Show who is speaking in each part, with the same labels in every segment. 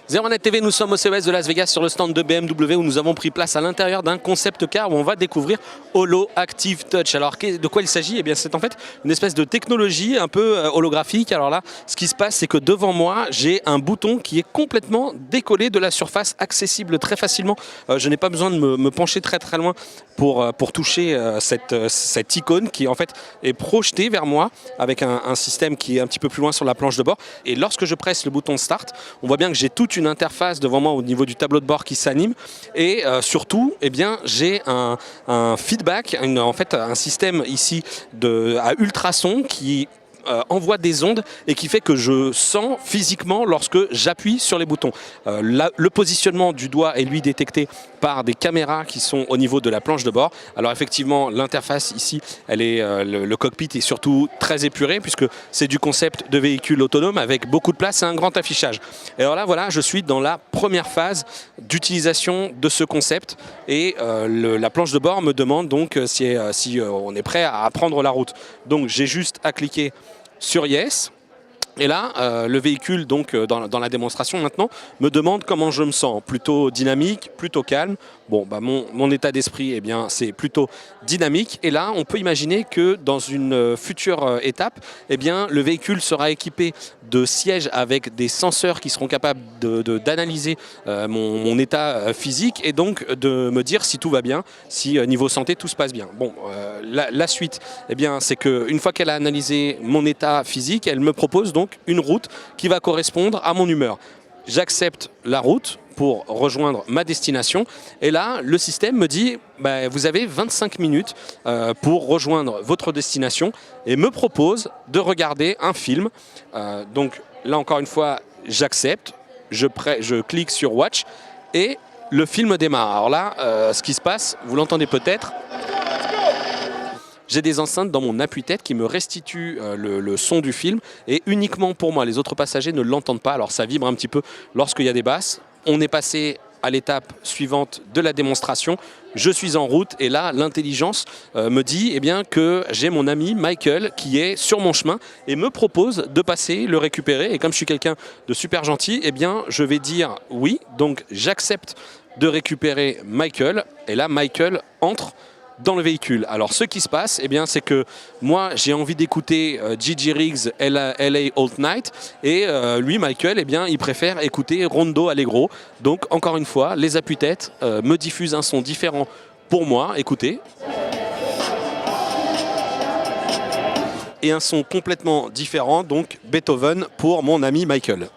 Speaker 1: 01net TV, nous sommes au CES de Las Vegas sur le stand de BMW où nous avons pris place à l'intérieur d'un concept car où on va découvrir Holo Active Touch. Alors de quoi il s'agit? Eh bien c'est en fait une espèce de technologie un peu holographique. Alors là, ce qui se passe, c'est que devant moi, j'ai un bouton qui est complètement décollé de la surface, accessible très facilement. Je n'ai pas besoin de me pencher très loin pour toucher cette icône qui en fait est projetée vers moi avec un système qui est un petit peu plus loin sur la planche de bord. Et lorsque je presse le bouton Start, on voit bien que j'ai toute une interface devant moi au niveau du tableau de bord qui s'anime et surtout eh bien j'ai un feedback, en fait un système ici à ultrasons qui envoie des ondes et qui fait que je sens physiquement lorsque j'appuie sur les boutons. Le positionnement du doigt est lui détecté par des caméras qui sont au niveau de la planche de bord. Alors effectivement l'interface ici, elle est, le cockpit est surtout très épuré puisque c'est du concept de véhicule autonome avec beaucoup de place et un grand affichage. Et alors là voilà, je suis dans la première phase d'utilisation de ce concept et la planche de bord me demande donc si on est prêt à prendre la route. Donc j'ai juste à cliquer sur Yes. Et là, le véhicule, donc dans la démonstration maintenant, me demande comment je me sens. Plutôt dynamique, plutôt calme. Bon, bah, mon état d'esprit, eh bien, c'est plutôt dynamique. Et là, on peut imaginer que dans une future étape, eh bien, le véhicule sera équipé de sièges avec des senseurs qui seront capables d'analyser mon état physique et donc de me dire si tout va bien, si niveau santé tout se passe bien. Bon, la suite, eh bien, c'est qu'une fois qu'elle a analysé mon état physique, elle me propose donc une route qui va correspondre à mon humeur. J'accepte la route pour rejoindre ma destination et là le système me dit bah, vous avez 25 minutes pour rejoindre votre destination et me propose de regarder un film. Donc là encore une fois j'accepte, je clique sur Watch et le film démarre. Alors là ce qui se passe, vous l'entendez peut-être, j'ai des enceintes dans mon appuie-tête qui me restituent le son du film et uniquement pour moi, les autres passagers ne l'entendent pas. Alors ça vibre un petit peu lorsqu'il y a des basses. On est passé à l'étape suivante de la démonstration. Je suis en route et là l'intelligence me dit eh bien, que j'ai mon ami Michael qui est sur mon chemin et me propose de passer le récupérer. Et comme je suis quelqu'un de super gentil, eh bien, je vais dire oui. Donc j'accepte de récupérer Michael et là Michael entre dans le véhicule. Alors ce qui se passe, eh bien, c'est que moi j'ai envie d'écouter Gigi Riggs LA All Night et lui Michael, eh bien, il préfère écouter Rondo Allegro. Donc encore une fois, les appuis-têtes me diffusent un son différent pour moi, écoutez. Et un son complètement différent, donc Beethoven pour mon ami Michael.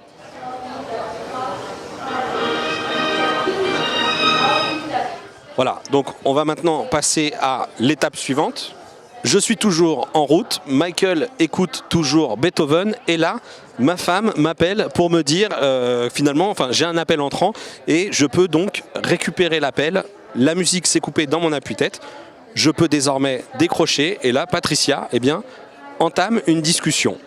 Speaker 1: Voilà, donc on va maintenant passer à l'étape suivante. Je suis toujours en route, Michael écoute toujours Beethoven et là, ma femme m'appelle pour me dire finalement, enfin j'ai un appel entrant et je peux donc récupérer l'appel. La musique s'est coupée dans mon appuie-tête, je peux désormais décrocher et là, Patricia, eh bien, entame une discussion.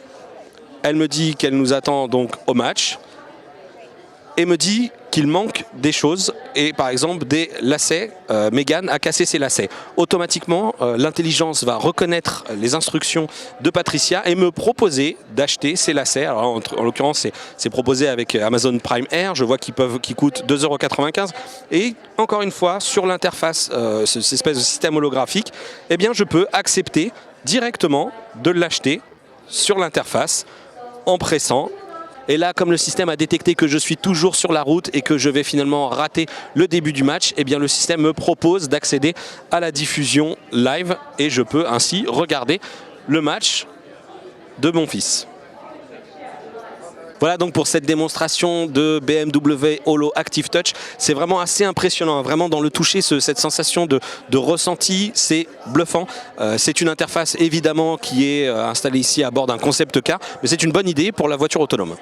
Speaker 1: Elle me dit qu'elle nous attend donc au match et me dit qu'il manque des choses et par exemple des lacets, Mégane a cassé ses lacets. Automatiquement, l'intelligence va reconnaître les instructions de Patricia et me proposer d'acheter ces lacets. Alors en l'occurrence, c'est proposé avec Amazon Prime Air, je vois qu'ils coûtent 2,95 € et encore une fois, sur l'interface, cette espèce de système holographique, eh bien, je peux accepter directement de l'acheter sur l'interface en pressant. Et là, comme le système a détecté que je suis toujours sur la route et que je vais finalement rater le début du match, eh bien le système me propose d'accéder à la diffusion live et je peux ainsi regarder le match de mon fils. Voilà donc pour cette démonstration de BMW Holo Active Touch. C'est vraiment assez impressionnant, vraiment dans le toucher, cette sensation de ressenti, c'est bluffant. C'est une interface évidemment qui est installée ici à bord d'un concept car, mais c'est une bonne idée pour la voiture autonome.